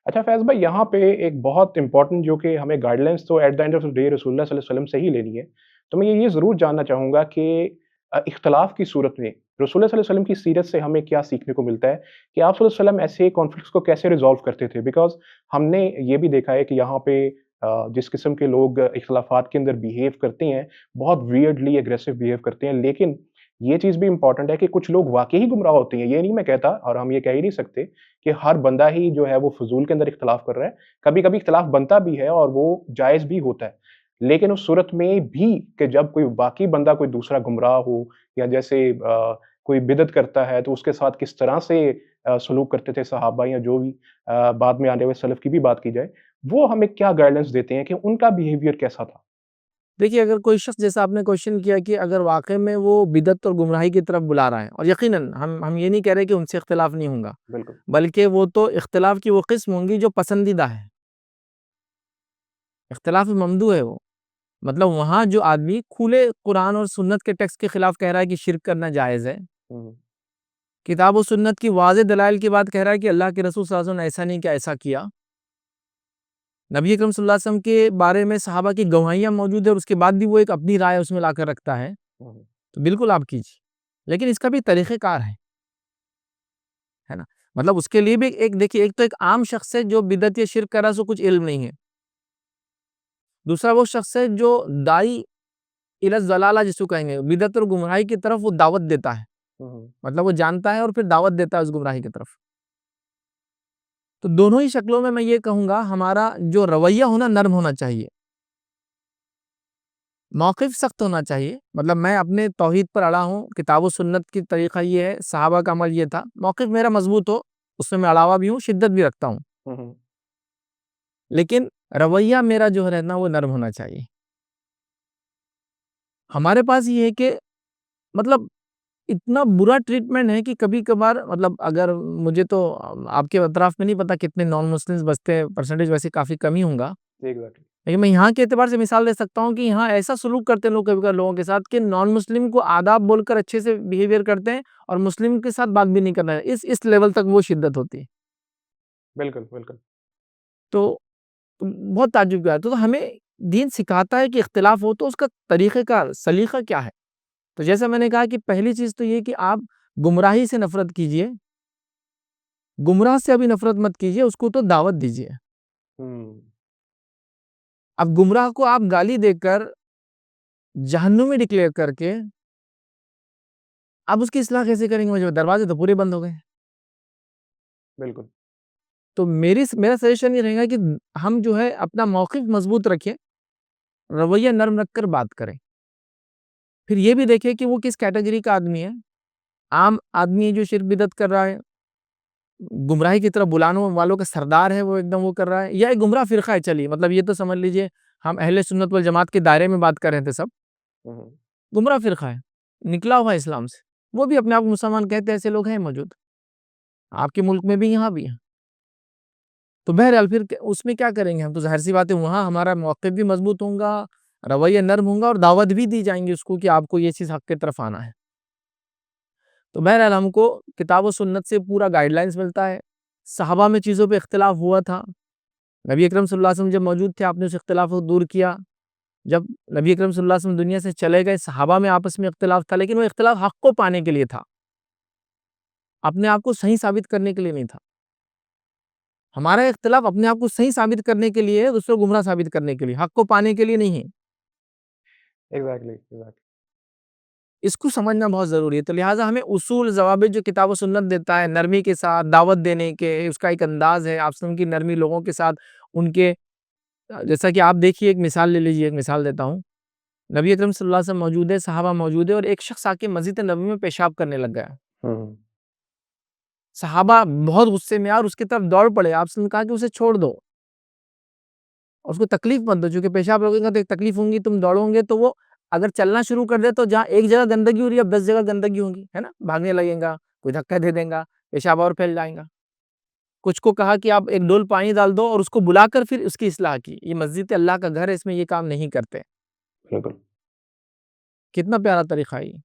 اچھا فیض بھائی، یہاں پہ ایک بہت امپورٹنٹ جو کہ ہمیں گائیڈ لائنس تو at the end of the day رسول اللہ صلی اللہ علیہ وسلم سے ہی لینی ہے، تو میں یہ ضرور جاننا چاہوں گا کہ اختلاف کی صورت میں رسول اللہ صلی اللہ علیہ وسلم کی سیرت سے ہمیں کیا سیکھنے کو ملتا ہے کہ آپ صلی اللہ علیہ وسلم ایسے کانفلکٹس کو کیسے ریزالو کرتے تھے؟ بیکاز ہم نے یہ بھی دیکھا ہے کہ یہاں پہ جس قسم کے لوگ اختلافات کے اندر بیہیو کرتے ہیں، بہت ویئرڈلی اگریسو بیہیو کرتے ہیں، لیکن یہ چیز بھی امپورٹنٹ ہے کہ کچھ لوگ واقعی ہی گمراہ ہوتے ہیں، یہ نہیں میں کہتا، اور ہم یہ کہہ ہی نہیں سکتے کہ ہر بندہ ہی جو ہے وہ فضول کے اندر اختلاف کر رہا ہے، کبھی-کبھی اختلاف بنتا بھی ہے اور وہ جائز بھی ہوتا ہے۔ لیکن اس صورت میں بھی کہ جب کوئی واقعی بندہ کوئی دوسرا گمراہ ہو، یا جیسے کوئی بدعت کرتا ہے تو اس کے ساتھ کس طرح سے سلوک کرتے تھے صحابہ، یا جو بھی بعد میں آنے والے سلف کی بھی بات کی جائے، وہ ہمیں کیا گائیڈنس دیتے ہیں کہ ان کا بیہیویئر کیسا تھا؟ دیکھیے، اگر کوئی شخص، جیسا آپ نے کوشچن کیا کہ اگر واقع میں وہ بدعت اور گمراہی کی طرف بلا رہا ہے، اور یقیناً ہم یہ نہیں کہہ رہے کہ ان سے اختلاف نہیں ہوگا، بالکل، بلکہ وہ تو اختلاف کی وہ قسم ہوں گی جو پسندیدہ ہے، اختلاف ممدوح ہے وہ، مطلب وہاں جو آدمی کھلے قرآن اور سنت کے ٹیکسٹ کے خلاف کہہ رہا ہے کہ شرک کرنا جائز ہے، ہوں، کتاب و سنت کی واضح دلائل کی بات کہہ رہا ہے کہ اللہ کے رسول صلی اللہ علیہ وسلم نے ایسا نہیں کیا، ایسا کیا، نبی اکرم صلی اللہ علیہ وسلم کے بارے میں صحابہ کی گواہیاں موجود ہے، اور اس کے بعد بھی وہ ایک اپنی رائے اس میں لا کر رکھتا ہے، ہوں، تو بالکل آپ کیجیے، لیکن اس کا بھی طریقہ کار ہے نا؟ مطلب اس کے لیے بھی ایک، دیکھیے، ایک تو ایک عام شخص ہے جو بدعت یا شرک کر رہا ہے، سو کچھ علم نہیں ہے، دوسرا وہ شخص ہے جو دائی الی الضلالہ جس کو کہیں گے، بدعت اور گمراہی کی طرف وہ دعوت دیتا ہے، ہوں، مطلب وہ جانتا ہے اور پھر دعوت دیتا ہے اس گمراہی کی طرف۔ تو دونوں ہی شکلوں میں یہ کہوں گا ہمارا جو رویہ ہونا نرم ہونا چاہیے، موقف سخت ہونا چاہیے، مطلب میں اپنے توحید پر اڑا ہوں، کتاب و سنت کی طریقہ یہ ہے، صحابہ کا عمل یہ تھا، موقف میرا مضبوط ہو، اس میں اڑاوا بھی ہوں، شدت بھی رکھتا ہوں، ہوں، لیکن رویہ میرا جو ہے نا وہ نرم ہونا چاہیے۔ ہمارے پاس یہ ہے کہ مطلب اتنا برا ٹریٹمنٹ ہے کہ کبھی کبھار، مطلب اگر مجھے تو آپ کے اطراف میں نہیں پتا کتنے نان مسلمز بستے ہیں، پرسنٹیج ویسے کافی کم ہی ہوں گا، ایگزیکٹلی، لیکن میں یہاں کے اعتبار سے مثال دے سکتا ہوں کہ یہاں ایسا سلوک کرتے ہیں لوگ کبھی کبھار لوگوں کے ساتھ کہ نان مسلم کو آداب بول کر اچھے سے بیہیویئر کرتے ہیں، اور مسلم کے ساتھ بات بھی نہیں کرنا ہے، اس لیول تک وہ شدت ہوتی ہے۔ بالکل، بالکل، تو بہت تعجب کا ہے، تو ہمیں دین سکھاتا ہے کہ اختلاف ہو تو اس کا طریقہ کا سلیقہ کیا ہے۔ تو جیسا میں نے کہا کہ پہلی چیز تو یہ کہ آپ گمراہی سے نفرت کیجئے، گمراہ سے ابھی نفرت مت کیجئے، اس کو تو دعوت دیجئے۔ ہوں، اب گمراہ کو آپ گالی دے کر، جہنمی ڈکلیئر کر کے، اب اس کی اصلاح کیسے کریں گے؟ مجھے دروازے تو پورے بند ہو گئے۔ بالکل، تو میرا سجیشن یہ رہے گا کہ ہم جو ہے اپنا موقف مضبوط رکھیں، رویہ نرم رکھ کر بات کریں، پھر یہ بھی دیکھیں کہ وہ کس کیٹیگری کا آدمی ہے، عام آدمی ہے جو شرک بدعت کر رہا ہے، گمراہی کی طرف بلانے والوں کا سردار ہے وہ ایک دم وہ کر رہا ہے، یا ایک گمراہ فرقہ ہے، چلیے مطلب یہ تو سمجھ لیجئے ہم اہل سنت والجماعت کے دائرے میں بات کر رہے تھے، سب ہوں، گمراہ فرقہ ہے، نکلا ہوا ہے اسلام سے، وہ بھی اپنے آپ کو مسلمان کہتے ہیں، ایسے لوگ ہیں موجود آپ کے ملک میں بھی، یہاں بھی ہیں۔ تو بہرحال پھر اس میں کیا کریں گے ہم؟ تو ظاہر سی بات ہے وہاں ہمارا موقف بھی مضبوط ہوگا، رویہ نرم ہوگا، اور دعوت بھی دی جائیں گی اس کو کہ آپ کو یہ چیز حق کی طرف آنا ہے۔ تو بہرحال ہم کو کتاب و سنت سے پورا گائیڈ لائنز ملتا ہے، صحابہ میں چیزوں پہ اختلاف ہوا تھا، نبی اکرم صلی اللہ علیہ وسلم جب موجود تھے آپ نے اس اختلاف کو دور کیا، جب نبی اکرم صلی اللہ علیہ وسلم دنیا سے چلے گئے صحابہ میں آپس میں اختلاف تھا، لیکن وہ اختلاف حق کو پانے کے لیے تھا، اپنے آپ کو صحیح ثابت کرنے کے لیے نہیں تھا۔ ہمارا اختلاف اپنے آپ کو صحیح ثابت کرنے کے لیے ہے، دوسروں کو گمراہ ثابت کرنے کے لیے، حق کو پانے کے لیے نہیں ہے۔ ایگزیکٹلی، ایگزیکٹلی، اس کو سمجھنا بہت ضروری ہے، تو لہٰذا ہمیں اصول ضوابط جو کتاب و سنت دیتا ہے، نرمی کے ساتھ دعوت دینے کے، اس کا ایک انداز ہے، آپ کی نرمی لوگوں کے ساتھ ان کے، جیسا کہ آپ دیکھیے ایک مثال لے لیجیے، ایک مثال دیتا ہوں، نبی اکرم صلی اللہ علیہ وسلم موجود ہے، صحابہ موجود ہے، اور ایک شخص آ کے مسجد نبوی میں پیشاب کرنے لگ گیا، ہوں، صحابہ بہت غصے میں اور اس کی طرف دوڑ پڑے، آپ نے کہا کہ اسے چھوڑ دو اور اس کو تکلیف مت دو، چونکہ پیشاب روکے گا تو ایک تکلیف ہوں گی، تم دوڑو گے تو وہ اگر چلنا شروع کر دے تو جہاں ایک جگہ گندگی ہو رہی ہے اب 10 جگہ گندگی ہوگی، ہے نا، بھاگنے لگیں گا، کوئی دھکا دے دیں گا، پیشاب اور پھیل جائیں گا۔ کچھ کو کہا کہ آپ ایک ڈول پانی ڈال دو اور اس کو بلا کر پھر اس کی اصلاح کی، یہ مسجد اللہ کا گھر ہے، اس میں یہ کام نہیں کرتے۔ بالکل، کتنا پیارا طریقہ ہے یہ۔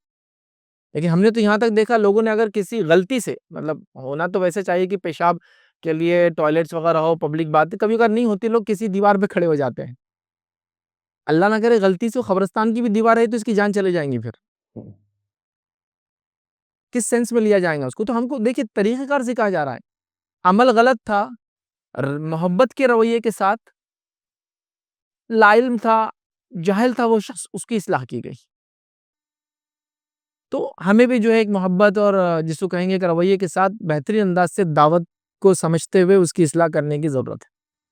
لیکن ہم نے تو یہاں تک دیکھا لوگوں نے اگر کسی غلطی سے، مطلب ہونا تو ویسے چاہیے کہ پیشاب کے لیے ٹوائلٹس وغیرہ ہو، پبلک باتیں کبھی کبھار نہیں ہوتی، لوگ کسی دیوار پہ کھڑے ہو جاتے ہیں. اللہ نہ کرے غلطی سے قبرستان کی بھی دیوار ہے تو اس کی جان چلے جائیں گی، پھر ہوں، کس سینس میں لیا جائے گا اس کو؟ تو ہم کو دیکھیے طریقہ کار سے کہا جا رہا ہے، عمل غلط تھا، محبت کے رویے کے ساتھ، لا علم تھا، جاہل تھا وہ شخص، اس کی اصلاح کی گئی. تو ہمیں بھی جو ہے ایک محبت اور جس کو کہیں گے کہ رویے کے ساتھ بہترین انداز سے دعوت کو سمجھتے ہوئے اس کی اصلاح کرنے کی ضرورت ہے.